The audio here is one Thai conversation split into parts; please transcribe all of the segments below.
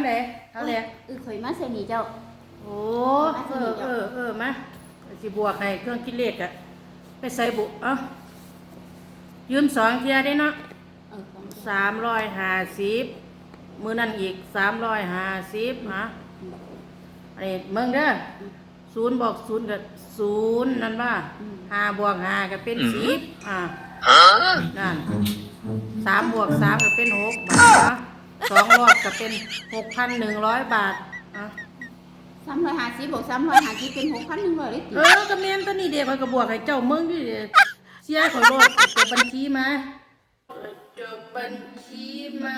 ไหนเอาเลยข่อยมาใส่นี่เจ้าโอ้มาสิบวกให้เครื่องคิดเลขอะไปใส่บุยืม2 เที่ยได้เนาะ350มื้อนั้นอีก350ฮะไอ้เมืองเด้อ0 บวก 0ก็0นั่นว่า5 บวก 5ก็เป็น10นั่น3 บวก 3ก็เป็น6 บาทนะ2 รอบก็เป็น 6,100 บาท350บวก350เป็น 6,100เลยติก็แม่นตัวนี้เด็กข่อยก็บวกให้เจ้าเมืองอยู่เสียข่อยโลดจดบัญชีมาจดบัญชีมา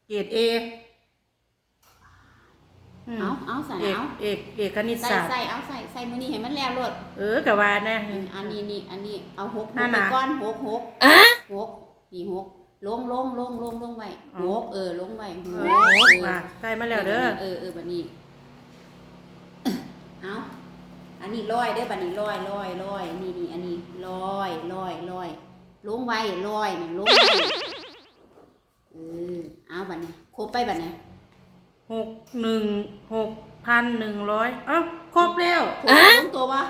เกรด A เอาใส่เอาเอกคณิตศาสตร์ใส่มื้อนี้ให้มันแล้วโลดก็ว่านะอันนี้เอา6ไปก่อน6นี่6ลงไว้6ลงไว้6มาใส่มาแล้วเด้อบัดนี้เอาอันนี้ร้อยเด้อบัดนี้ร้อยนี่อันนี้ร้อยลงไว้ร้อยนี่ลงไว้เอาบัดนี้ครบไปบัดนี้6,100ครบแล้วลงตัววะ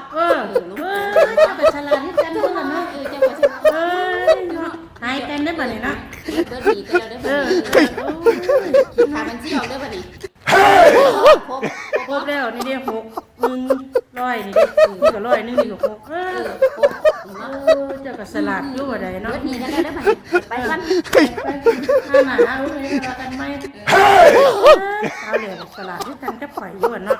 จะไปฉลาดที่กันเท่านั้นเนาะจะไปฉลาดหายกันได้บัดนี้นะเบิดดีกันแล้วได้บัดนี้คิดหามันสิออกได้บัดนี้ครบแล้วนี่เด้6,100นี่เด้นี่ก็100นึงนี่ก็6เจ้าก็สลัดอยู่ว่าใดเนาะเบิดดีกันแล้วได้บัดนี้ไปกันหนาเอาเลยว่ากันไหมเอาเลยสลัดที่กันกับข่อยอยู่เนาะ